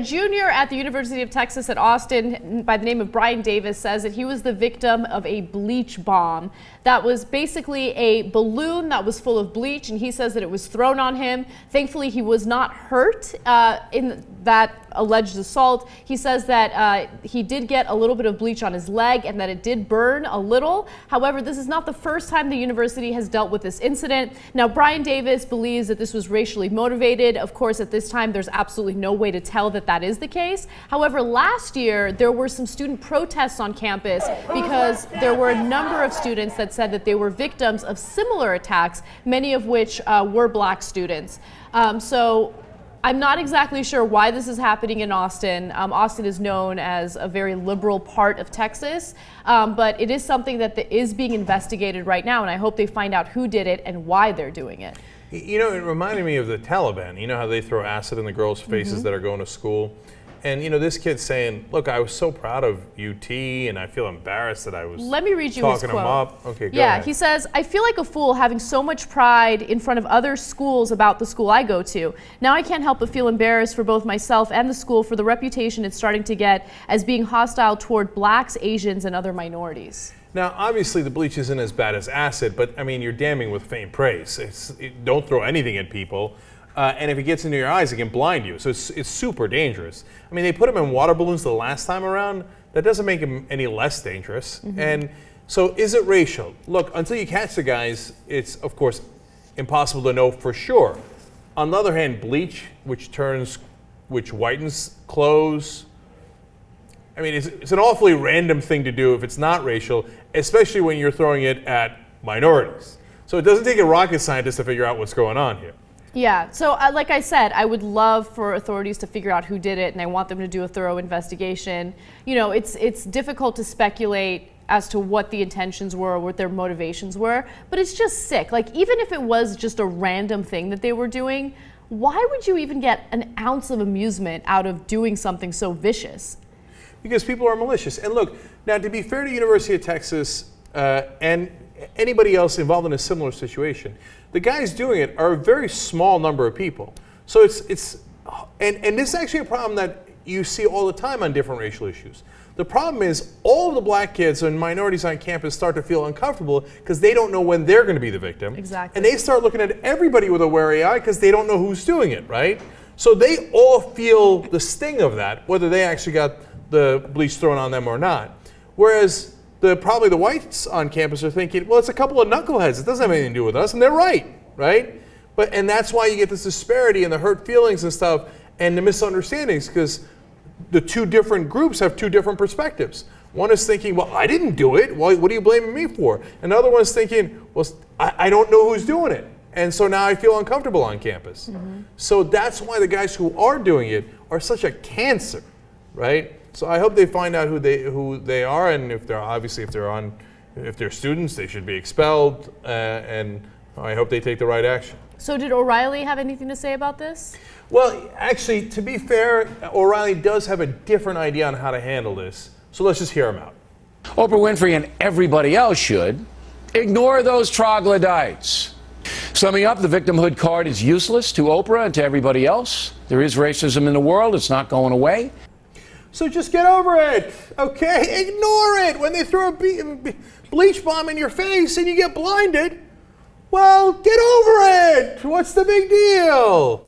junior at the University of Texas at Austin by the name of Bryan Davis says that he was the victim of a bleach bomb. That was basically a balloon that was full of bleach, and he says that it was thrown on him. Thankfully, he was not hurt in that alleged assault. He says that he did get a little bit of bleach on his leg and that it did burn a little. However, this is not the first time the university has dealt with this incident. Now, Bryan Davis believes that this was racially motivated. Of course, at this time, there's absolutely no way to tell that that is the case. However, last year, there were some student protests on campus because there were a number of students that said that they were victims of similar attacks, many of which were black students. So I'm not exactly sure why this is happening in Austin. Austin is known as a very liberal part of Texas, but it is something that is being investigated right now, and I hope they find out who did it and why they're doing it. You know, it reminded me of the Taliban. You know how they throw acid in the girls' faces that are going to school? And, you know, this kid's saying, look, I was so proud of UT, and I feel embarrassed that I was Let me read you his talking quote. him up. Okay, go Yeah, ahead. he says, I feel like a fool having so much pride in front of other schools about the school I go to. Now I can't help but feel embarrassed for both myself and the school for the reputation it's starting to get as being hostile toward blacks, Asians, and other minorities. Now, obviously, the bleach isn't as bad as acid, but, I mean, you're damning with faint praise. Don't throw anything at people. And if it gets into your eyes, it can blind you. So it's super dangerous. I mean, they put them in water balloons the last time around. That doesn't make them any less dangerous. And so is it racial? Look, until you catch the guys, it's, of course, impossible to know for sure. On the other hand, bleach, which whitens clothes, I mean, it's an awfully random thing to do if it's not racial, especially when you're throwing it at minorities. So it doesn't take a rocket scientist to figure out what's going on here. Yeah, so like I said, I would love for authorities to figure out who did it, and I want them to do a thorough investigation. You know, it's difficult to speculate as to what the intentions were or what their motivations were, but it's just sick. Like, even if it was just a random thing that they were doing, why would you even get an ounce of amusement out of doing something so vicious? Because people are malicious. And look, now to be fair to University of Texas and anybody else involved in a similar situation, the guys doing it are a very small number of people. So it's this is actually a problem that you see all the time on different racial issues. The problem is all of the black kids and minorities on campus start to feel uncomfortable because they don't know when they're going to be the victim. Exactly. And they start looking at everybody with a wary eye because they don't know who's doing it, right? So they all feel the sting of that, whether they actually got the bleach thrown on them or not. Whereas probably the whites on campus are thinking, well, it's a couple of knuckleheads. It doesn't have anything to do with us, and they're right? And that's why you get this disparity and the hurt feelings and stuff and the misunderstandings, because the two different groups have two different perspectives. One is thinking, well, I didn't do it. What are you blaming me for? And the other one's thinking, well, I don't know who's doing it. And so now I feel uncomfortable on campus. So that's why the guys who are doing it are such a cancer, right? So I hope they find out who they are, and if they're students, they should be expelled, and I hope they take the right action. So did O'Reilly have anything to say about this? Well, actually, to be fair, O'Reilly does have a different idea on how to handle this. So let's just hear him out. Oprah Winfrey and everybody else should ignore those troglodytes. Summing up, the victimhood card is useless to Oprah and to everybody else. There is racism in the world. It's not going away. So just get over it, okay? Ignore it. When they throw a bleach bomb in your face and you get blinded, well, get over it. What's the big deal?